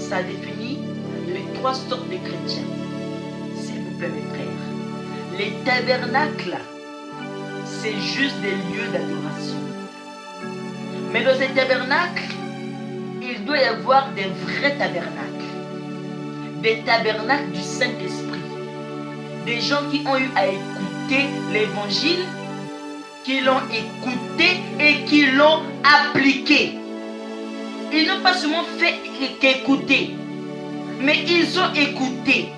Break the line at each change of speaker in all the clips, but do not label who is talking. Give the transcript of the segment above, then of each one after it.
ça définit les trois sortes de chrétiens. S'il vous plaît, mes frères. Les tabernacles, c'est juste des lieux d'adoration. Mais dans ces tabernacles, il doit y avoir des vrais tabernacles. Des tabernacles du Saint-Esprit. Des gens qui ont eu à écouter l'évangile, qui l'ont écouté et qui l'ont appliqué. Ils n'ont pas seulement fait qu'écouter, mais ils ont écouté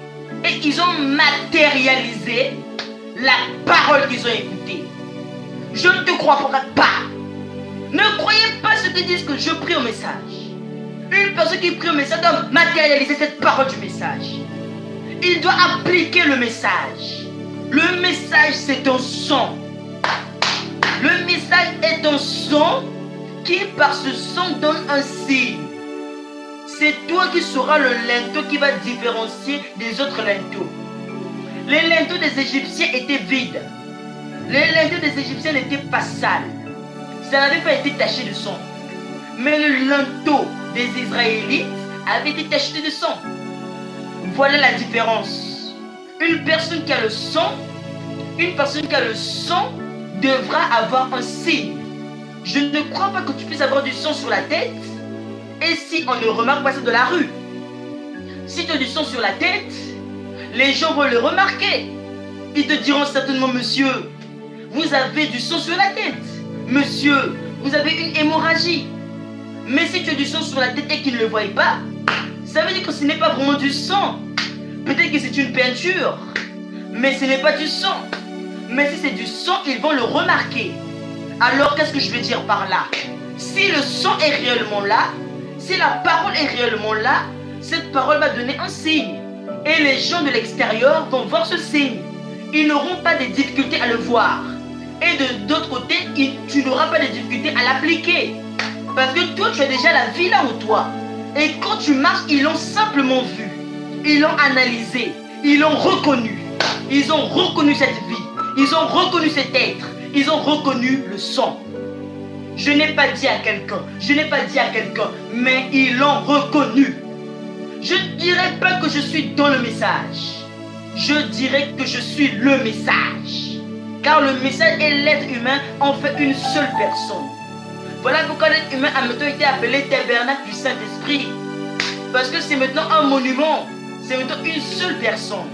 et ils ont matérialisé la parole qu'ils ont écoutée. Je ne te crois pas. Ne croyez pas ceux qui disent que je prie au message. Une personne qui prie au message doit matérialiser cette parole du message. Il doit appliquer le message. Le message, c'est un son. Le message est un son qui, par ce son, donne un signe. C'est toi qui seras le linteau qui va différencier des autres linteaux. Les linteaux des Égyptiens étaient vides. Les linteaux des Égyptiens n'étaient pas sales. Ça n'avait pas été taché de sang. Mais le linteau des Israélites avait été taché de sang. Voilà la différence. Une personne qui a le sang, devra avoir un signe. Je ne crois pas que tu puisses avoir du sang sur la tête et si on ne remarque pas, c'est de la rue. Si tu as du sang sur la tête, les gens vont le remarquer. Ils te diront certainement: monsieur, vous avez du sang sur la tête. Monsieur, vous avez une hémorragie. Mais si tu as du sang sur la tête et qu'ils ne le voient pas, ça veut dire que ce n'est pas vraiment du sang. Peut-être que c'est une peinture, mais ce n'est pas du sang. Mais si c'est du sang, ils vont le remarquer. Alors qu'est-ce que je veux dire par là? Si le sang est réellement là, si la parole est réellement là, cette parole va donner un signe. Et les gens de l'extérieur vont voir ce signe. Ils n'auront pas de difficulté à le voir. Et de l'autre côté, tu n'auras pas de difficulté à l'appliquer. Parce que toi, tu as déjà la vie là en toi. Et quand tu marches, ils l'ont simplement vu. Ils l'ont analysé. Ils l'ont reconnu. Ils ont reconnu cette vie. Ils ont reconnu cet être. Ils ont reconnu le sang. Je n'ai pas dit à quelqu'un. Mais ils l'ont reconnu. Je ne dirais pas que je suis dans le message. Je dirais que je suis le message. Car le message et l'être humain en fait une seule personne. Voilà pourquoi l'être humain a maintenant été appelé tabernacle du Saint-Esprit. Parce que c'est maintenant un monument. C'est maintenant une seule personne.